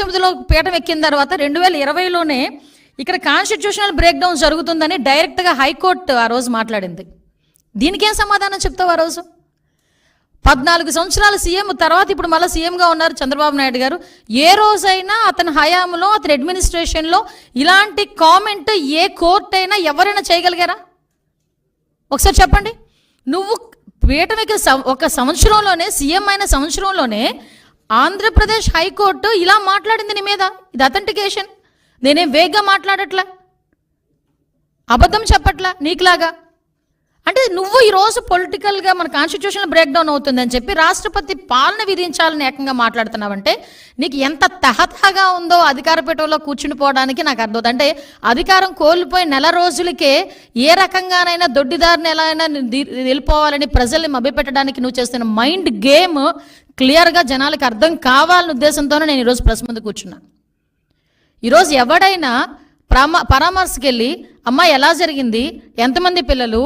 2019లో పీఠం ఎక్కిన తర్వాత 2020లోనే ఇక్కడ కాన్స్టిట్యూషనల్ బ్రేక్ డౌన్ జరుగుతుందని డైరెక్ట్గా హైకోర్టు ఆ రోజు మాట్లాడింది. దీనికేం సమాధానం చెప్తావు? ఆ రోజు 14 సంవత్సరాల సీఎం తర్వాత ఇప్పుడు మళ్ళీ సీఎంగా ఉన్నారు చంద్రబాబు నాయుడు గారు. ఏ రోజైనా అతని హయాంలో, అతని అడ్మినిస్ట్రేషన్లో ఇలాంటి కామెంట్ ఏ కోర్టు అయినా ఎవరైనా చేయగలిగారా? ఒకసారి చెప్పండి. నువ్వు పీఠమికి ఒక సంవత్సరంలోనే, సీఎం అయిన సంవత్సరంలోనే ఆంధ్రప్రదేశ్ హైకోర్టు ఇలా మాట్లాడింది నీ మీద. ఇది అథెంటికేషన్. నేనేం వేగ్గా మాట్లాడట్లా, అబద్ధం చెప్పట్లా నీకులాగా. అంటే నువ్వు ఈరోజు పొలిటికల్గా మన కాన్స్టిట్యూషన్ బ్రేక్ డౌన్ అవుతుందని చెప్పి రాష్ట్రపతి పాలన విధించాలని ఏకంగా మాట్లాడుతున్నావంటే నీకు ఎంత తహతహగా ఉందో అధికార పీఠంలో కూర్చుని పోవడానికి నాకు అర్థం. అంటే అధికారం కోల్పోయి నెల రోజులకే ఏ రకంగానైనా దొడ్డిదారిని ఎలా అయినా వెళ్ళిపోవాలని ప్రజల్ని మభ్యపెట్టడానికి నువ్వు చేస్తున్న మైండ్ గేమ్ క్లియర్గా జనాలకు అర్థం కావాలనే ఉద్దేశంతోనే నేను ఈరోజు ప్రెస్ ముందు కూర్చున్నా. ఈరోజు ఎవడైనా పరామర్శకి వెళ్ళి అమ్మ ఎలా జరిగింది, ఎంతమంది పిల్లలు,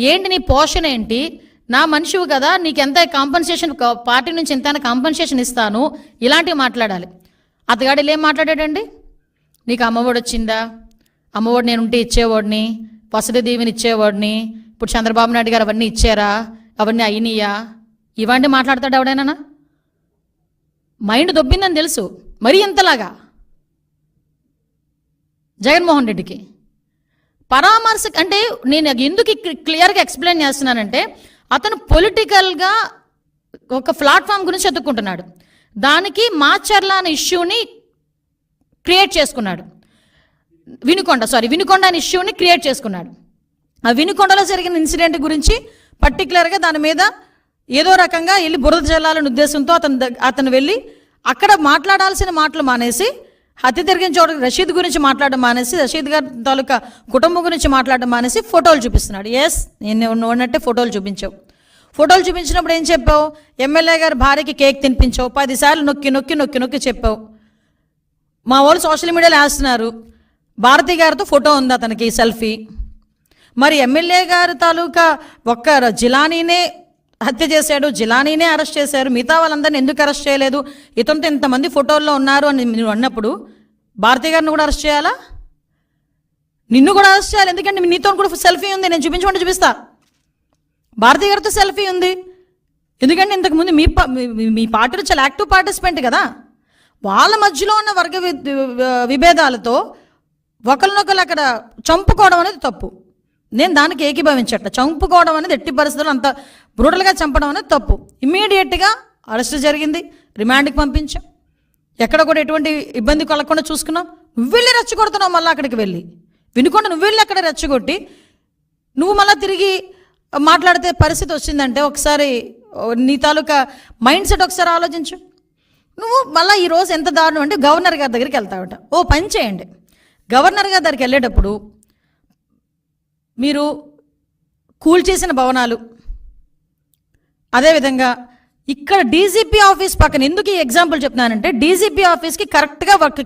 ఏంటి నీ పోషణ ఏంటి, నా మనిషివి కదా, నీకు ఎంత కాంపన్సేషన్, పార్టీ నుంచి ఎంత కాంపన్సేషన్ ఇస్తాను, ఇలాంటివి మాట్లాడాలి. అతగాడు ఏం మాట్లాడాడండి? నీకు అమ్మఒడి వచ్చిందా? అమ్మఒడి నేను ఉంటే ఇచ్చేవాడిని, వసతి దీవెని ఇచ్చేవాడిని, ఇప్పుడు చంద్రబాబు నాయుడు గారు అవన్నీ ఇచ్చారా, అవన్నీ అయినాయా, ఇవన్నీ మాట్లాడతాడు ఎవడైనా? మైండ్ దొబ్బిందని తెలుసు. మరీ ఇంతలాగా జగన్మోహన్ రెడ్డికి పరామర్శ అంటే నేను ఎందుకు క్లియర్గా ఎక్స్ప్లెయిన్ చేస్తున్నానంటే, అతను పొలిటికల్గా ఒక ప్లాట్ఫామ్ గురించి ఎత్తుక్కుంటున్నాడు. దానికి మాచర్ల అనే ఇష్యూని క్రియేట్ చేసుకున్నాడు. వినుకొండ అనే ఇష్యూని క్రియేట్ చేసుకున్నాడు. ఆ వినుకొండలో జరిగిన ఇన్సిడెంట్ గురించి పర్టికులర్గా దాని మీద ఏదో రకంగా వెళ్ళి బురద జల్లాలనే ఉద్దేశంతో అతను వెళ్ళి అక్కడ మాట్లాడాల్సిన మాటలు మానేసి, హత్య జరిగిన చోట రషీద్ గురించి మాట్లాడడం మానేసి, రషీద్ గారి తాలూకా కుటుంబం గురించి మాట్లాడడం మానేసి ఫోటోలు చూపిస్తున్నాడు. ఎస్, నేను ఉన్నట్టే ఫోటోలు చూపించావు. ఫోటోలు చూపించినప్పుడు ఏం చెప్పావు? ఎమ్మెల్యే గారి భార్యకి కేక్ తినిపించావు. 10 సార్లు నొక్కి నొక్కి నొక్కి నొక్కి చెప్పావు. మా వాళ్ళు సోషల్ మీడియాలో వేస్తున్నారు, భారతి గారితో ఫోటో ఉంది అతనికి సెల్ఫీ. మరి ఎమ్మెల్యే గారి తాలూకా ఒక్క జిలానీనే హత్య చేశాడు, జిలానీనే అరెస్ట్ చేశారు, మిగతా వాళ్ళందరినీ ఎందుకు అరెస్ట్ చేయలేదు, ఇతనితో ఇంతమంది ఫోటోల్లో ఉన్నారు అని నువ్వు అన్నప్పుడు భారతి గారిని కూడా అరెస్ట్ చేయాలా? నిన్ను కూడా అరెస్ట్ చేయాలి. ఎందుకంటే నీతో కూడా సెల్ఫీ ఉంది, నేను చూపించమంటే చూపిస్తా. భారతి గారితో సెల్ఫీ ఉంది. ఎందుకంటే ఇంతకుముందు మీ పార్టీలో చాలా యాక్టివ్ పార్టిసిపెంట్ కదా. వాళ్ళ మధ్యలో ఉన్న వర్గ విభేదాలతో ఒకరినొకరు అక్కడ చంపుకోవడం అనేది తప్పు. నేను దానికి ఏకీభవించట్ల. చంపుకోవడం అనేది ఎట్టి పరిస్థితుల్లో అంత బ్రూటల్గా చంపడం అనేది తప్పు. ఇమ్మీడియట్గా అరెస్ట్ జరిగింది, రిమాండ్కి పంపించాం. ఎక్కడ కూడా ఎటువంటి ఇబ్బంది కలగకుండా చూసుకున్నాం. నువ్వు వెళ్ళి రెచ్చగొడుతున్నావు. మళ్ళీ అక్కడికి వెళ్ళి వినుకొండ నువ్వు వెళ్ళి అక్కడ రెచ్చగొట్టి నువ్వు మళ్ళీ తిరిగి మాట్లాడితే పరిస్థితి వచ్చిందంటే ఒకసారి నీ తాలూకా మైండ్ సెట్ ఒకసారి ఆలోచించు. నువ్వు మళ్ళీ ఈరోజు ఎంత దారుణం అంటే గవర్నర్ గారి దగ్గరికి వెళ్తావట. ఓ పని చేయండి, గవర్నర్ గారి దగ్గరికి వెళ్ళేటప్పుడు మీరు కూల్చేసిన భవనాలు, అదేవిధంగా ఇక్కడ డీజీపీ ఆఫీస్ పక్కన, ఎందుకు ఈ ఎగ్జాంపుల్ చెప్తున్నానంటే డీజీపీ ఆఫీస్కి కరెక్ట్గా 1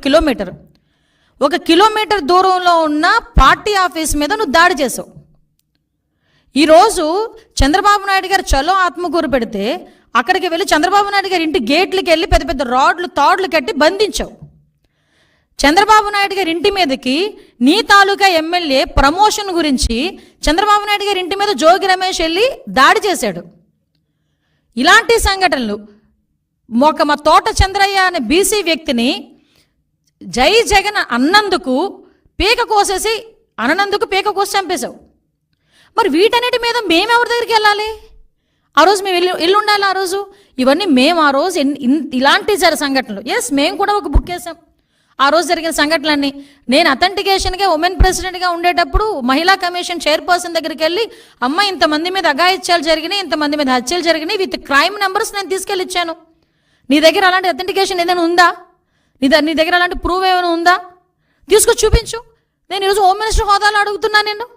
కిలోమీటర్ దూరంలో ఉన్న పార్టీ ఆఫీస్ మీద నువ్వు దాడి చేసావు. ఈరోజు చంద్రబాబు నాయుడు గారు చలో ఆత్మకూరు పెడితే అక్కడికి వెళ్ళి చంద్రబాబు నాయుడు గారి ఇంటి గేట్లకి వెళ్ళి పెద్ద పెద్ద రాడ్లు తాడులు కట్టి బంధించావు. చంద్రబాబు నాయుడు గారి ఇంటి మీదకి నీ తాలూకా ఎమ్మెల్యే ప్రమోషన్ గురించి చంద్రబాబు నాయుడు గారి ఇంటి మీద జోగి రమేష్ వెళ్ళి దాడి చేశాడు. ఇలాంటి సంఘటనలు మా తోట చంద్రయ్య అనే బీసీ వ్యక్తిని జై జగన్ అన్నందుకు పీక కోసి చంపేశావు. మరి వీటన్నిటి మీద మేమెవరి దగ్గరికి వెళ్ళాలి? ఆ రోజు మేము వెళ్ళి ఉండాలి. ఆ రోజు ఇవన్నీ మేము ఆ రోజు ఇలాంటి సంఘటనలు ఎస్ మేము కూడా ఒక బుక్ వేసాం. ఆ రోజు జరిగిన సంఘటనలన్నీ నేను అథెంటికేషన్గా ఉమెన్ ప్రెసిడెంట్గా ఉండేటప్పుడు మహిళా కమిషన్ చైర్పర్సన్ దగ్గరికి వెళ్ళి అమ్మ ఇంతమంది మీద అఘాయిత్యాలు జరిగినాయి, ఇంతమంది మీద హత్యలు జరిగినాయి, విత్ క్రైమ్ నెంబర్స్ నేను తీసుకెళ్ళి ఇచ్చాను. నీ దగ్గర అలాంటి అథెంటికేషన్ ఏదైనా ఉందా? నీ దగ్గర అలాంటి ప్రూవ్ ఏమైనా ఉందా? తీసుకొచ్చి చూపించు. నేను ఈరోజు హోమ్ మినిస్టర్ హోదాలో అడుగుతున్నా. నేను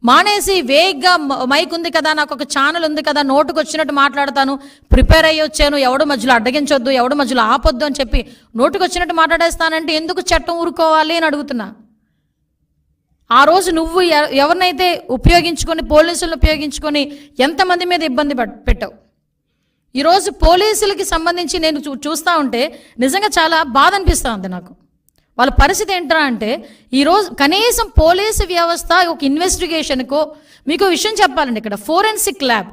మానేసి వేగ్గా మైక్ ఉంది కదా, నాకు ఒక ఛానల్ ఉంది కదా, నోటుకు వచ్చినట్టు మాట్లాడతాను, ప్రిపేర్ అయ్యి వచ్చాను, ఎవడు మధ్యలో అడ్డగించొద్దు, ఎవడు మధ్యలో ఆపొద్దు అని చెప్పి నోటుకు వచ్చినట్టు మాట్లాడేస్తానంటే ఎందుకు చట్టం ఊరుకోవాలి అని అడుగుతున్నా. ఆ రోజు నువ్వు ఎవరినైతే ఉపయోగించుకొని, పోలీసులను ఉపయోగించుకొని ఎంతమంది మీద ఇబ్బంది పెట్టావు. ఈరోజు పోలీసులకి సంబంధించి నేను చూస్తూ ఉంటే నిజంగా చాలా బాధ అనిపిస్తూ ఉంది నాకు. వాళ్ళ పరిస్థితి ఏంట్రా అంటే ఈరోజు కనీసం పోలీసు వ్యవస్థ ఒక ఇన్వెస్టిగేషన్కో, మీకు విషయం చెప్పాలండి, ఇక్కడ ఫోరెన్సిక్ ల్యాబ్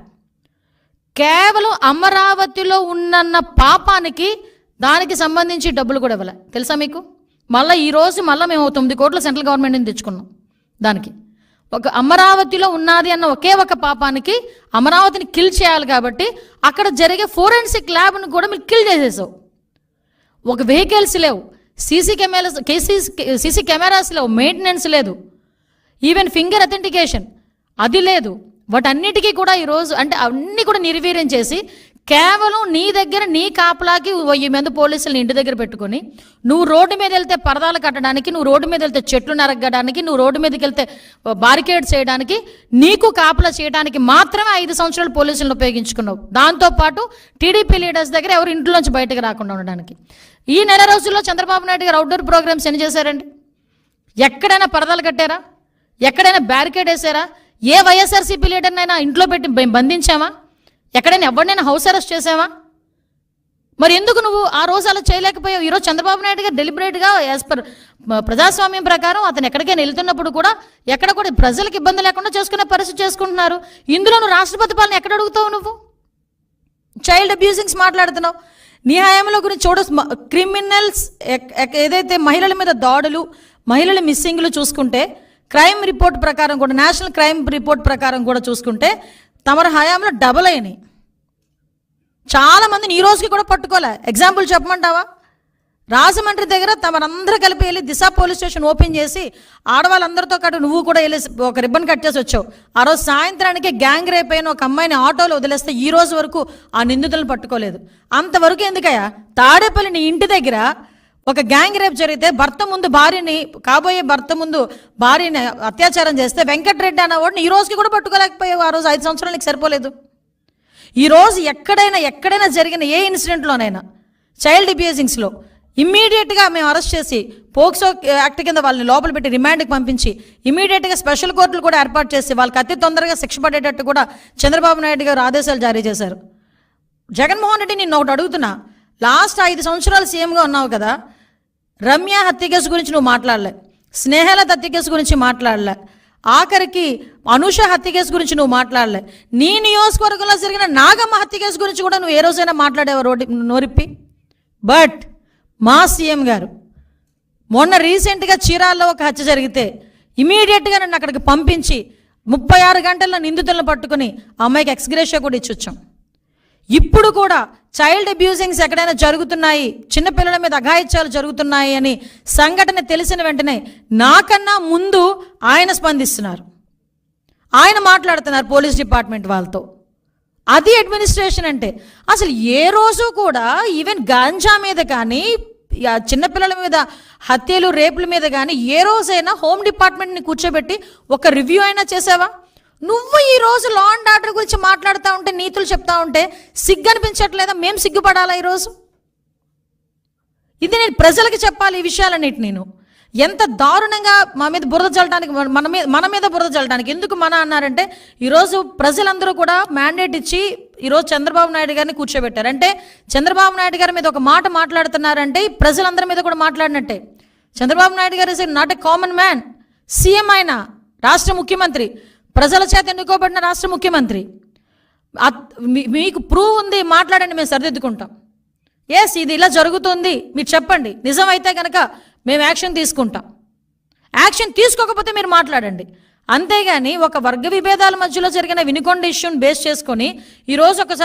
కేవలం అమరావతిలో ఉన్న పాపానికి దానికి సంబంధించి డబ్బులు కూడా ఇవ్వలే, తెలుసా మీకు? మళ్ళీ ఈరోజు మేము 9 కోట్ల సెంట్రల్ గవర్నమెంట్ నుంచి తెచ్చుకున్నాం. దానికి ఒక అమరావతిలో ఉన్నది అన్న ఒకే ఒక పాపానికి అమరావతిని కిల్ చేయాలి కాబట్టి అక్కడ జరిగే ఫోరెన్సిక్ ల్యాబ్ను కూడా మీరు కిల్ చేసేసావు. ఒక వెహికల్స్ లేవు, సీసీ కెమెరాస్ లేవు, మెయింటెనెన్స్ లేదు, ఈవెన్ ఫింగర్ అథెంటికేషన్ అది లేదు. వాటన్నిటికీ కూడా ఈరోజు అంటే అన్నీ కూడా నిర్వీర్యం చేసి కేవలం నీ దగ్గర నీ కాపలాకి 1000 మంది పోలీసులను ఇంటి దగ్గర పెట్టుకొని నువ్వు రోడ్డు మీద వెళ్తే పరదాలు కట్టడానికి, నువ్వు రోడ్డు మీద వెళ్తే చెట్లు నరగడానికి, నువ్వు రోడ్డు మీదకి వెళ్తే బారికేడ్స్ చేయడానికి, నీకు కాపలా చేయడానికి మాత్రమే 5 సంవత్సరాలు పోలీసులను ఉపయోగించుకున్నావు. దాంతోపాటు టీడీపీ లీడర్స్ దగ్గర ఎవరు ఇంట్లోంచి బయటకు రాకుండా ఉండడానికి. ఈ నెల రోజుల్లో చంద్రబాబు నాయుడు గారు అవుట్డోర్ ప్రోగ్రామ్స్ ఎన్ని చేశారండి? ఎక్కడైనా పరదాలు కట్టారా? ఎక్కడైనా బ్యారికేడ్ వేసారా? ఏ వైఎస్ఆర్సీపీ లీడర్నైనా ఇంట్లో పెట్టి బంధించామా? ఎక్కడైనా ఎవరినైనా హౌస్ అరెస్ట్ చేసావా? మరి ఎందుకు నువ్వు ఆ రోజు అలా చేయలేకపోయావు? ఈరోజు చంద్రబాబు నాయుడు గారు డెలిబరేట్గా యాజ్ పర్ ప్రజాస్వామ్యం ప్రకారం అతను ఎక్కడికైనా వెళ్తున్నప్పుడు కూడా ఎక్కడ కూడా ప్రజలకు ఇబ్బంది లేకుండా చేసుకునే పరిస్థితి చేసుకుంటున్నారు. ఇందులో నువ్వు రాష్ట్రపతి పాలన ఎక్కడ అడుగుతావు? నువ్వు చైల్డ్ అబ్యూజింగ్స్ మాట్లాడుతున్నావు. నీ హయాంలో గురించి క్రిమినల్స్ ఏదైతే మహిళల మీద దాడులు, మహిళల మిస్సింగ్లు చూసుకుంటే క్రైమ్ రిపోర్ట్ ప్రకారం కూడా, నేషనల్ క్రైమ్ రిపోర్ట్ ప్రకారం కూడా చూసుకుంటే తమర హయాంలో డబుల్ అయినాయి. చాలామందిని ఈ రోజుకి కూడా పట్టుకోలే. ఎగ్జాంపుల్ చెప్పమంటావా? రాజమండ్రి దగ్గర తమరందరూ కలిపి వెళ్ళి దిశ పోలీస్ స్టేషన్ ఓపెన్ చేసి ఆడవాళ్ళందరితో పాటు నువ్వు కూడా వెళ్ళి ఒక రిబ్బన్ కట్ చేసి వచ్చావు. ఆ రోజు సాయంత్రానికి గ్యాంగ్ రేప్ అయిన ఒక అమ్మాయిని ఆటోలో వదిలేస్తే ఈ రోజు వరకు ఆ నిందితులను పట్టుకోలేదు. అంతవరకు ఎందుకయ్యా? తాడేపల్లి నీ ఇంటి దగ్గర ఒక గ్యాంగ్ రేప్ జరిగితే కాబోయే భర్త ముందు భార్యని అత్యాచారం చేస్తే వెంకటరెడ్డి అన్నవాడిని ఈ రోజుకి కూడా పట్టుకోలేకపోయావు. ఆ రోజు 5 సంవత్సరాలు నీకు సరిపోలేదు. ఈరోజు ఎక్కడైనా జరిగిన ఏ ఇన్సిడెంట్లోనైనా చైల్డ్ అబ్యూజింగ్స్లో ఇమ్మీడియట్గా మేము అరెస్ట్ చేసి పోక్సో యాక్ట్ కింద వాళ్ళని లోపల పెట్టి రిమాండ్కి పంపించి ఇమ్మీడియట్గా స్పెషల్ కోర్టులు కూడా ఏర్పాటు చేసి వాళ్ళకి అతి తొందరగా శిక్ష పడేటట్టు కూడా చంద్రబాబు నాయుడు గారు ఆదేశాలు జారీ చేశారు. జగన్మోహన్ రెడ్డి నిన్ను ఒకటి అడుగుతున్నా, లాస్ట్ 5 సంవత్సరాలు సీఎంగా ఉన్నావు కదా, రమ్య హత్య కేసు గురించి నువ్వు మాట్లాడలే, స్నేహలత హత్య కేసు గురించి మాట్లాడలే, ఆఖరికి అనూష హత్య కేసు గురించి నువ్వు మాట్లాడలే, నీ నియోజకవర్గంలో జరిగిన నాగమ్మ హత్య కేసు గురించి కూడా నువ్వు ఏ రోజైనా మాట్లాడేవా నోరిప్పి? బట్ మా సీఎం గారు మొన్న రీసెంట్గా చీరాల్లో ఒక హత్య జరిగితే ఇమీడియట్గా నన్ను అక్కడికి పంపించి 36 గంటల్లో నిందితులను పట్టుకుని ఆ అమ్మాయికి ఎక్స్గ్రేషియా కూడా ఇచ్చొచ్చాం. ఇప్పుడు కూడా చైల్డ్ అబ్యూజింగ్స్ ఎక్కడైనా జరుగుతున్నాయి, చిన్నపిల్లల మీద అఘాయిత్యాలు జరుగుతున్నాయి అని సంఘటన తెలిసిన వెంటనే నాకన్నా ముందు ఆయన స్పందిస్తున్నారు, ఆయన మాట్లాడుతున్నారు పోలీస్ డిపార్ట్మెంట్ వాళ్ళతో. అది అడ్మినిస్ట్రేషన్ అంటే. అసలు ఏ రోజు కూడా ఈవెన్ గాంజా మీద కానీ, చిన్నపిల్లల మీద హత్యలు రేపుల మీద కానీ ఏ రోజైనా హోమ్ డిపార్ట్మెంట్ని కూర్చోబెట్టి ఒక రివ్యూ అయినా చేసావా? నువ్వు ఈరోజు లా అండ్ ఆర్డర్ గురించి మాట్లాడుతూ ఉంటే, నీతులు చెప్తా ఉంటే సిగ్గు అనిపించట్లేదా? మేము సిగ్గుపడాలా ఈరోజు? ఇది నేను ప్రజలకి చెప్పాలి ఈ విషయాలన్నిటి. నేను ఎంత దారుణంగా మా మీద బురద చల్లడానికి, మన మీద బురద చల్లడానికి. ఎందుకు మన అన్నారంటే ఈరోజు ప్రజలందరూ కూడా మ్యాండేట్ ఇచ్చి ఈరోజు చంద్రబాబు నాయుడు గారిని కూర్చోబెట్టారు. అంటే చంద్రబాబు నాయుడు గారి మీద ఒక మాట మాట్లాడుతున్నారంటే ప్రజలందరి మీద కూడా మాట్లాడినట్టే. చంద్రబాబు నాయుడు గారు is not a common man. CM ఆయన, రాష్ట్ర ముఖ్యమంత్రి, ప్రజల చేత ఎన్నుకోబడిన రాష్ట్ర ముఖ్యమంత్రి. మీకు ప్రూవ్ ఉంది, మాట్లాడండి, మేము సరిదిద్దుకుంటాం. ఎస్, ఇది ఇలా జరుగుతుంది, మీరు చెప్పండి, నిజమైతే కనుక మేము యాక్షన్ తీసుకుంటాం. యాక్షన్ తీసుకోకపోతే మీరు మాట్లాడండి. అంతేగాని ఒక వర్గ విభేదాల మధ్యలో జరిగిన వినుకొండ ఇష్యూని బేస్ చేసుకొని ఈరోజు ఒకసారి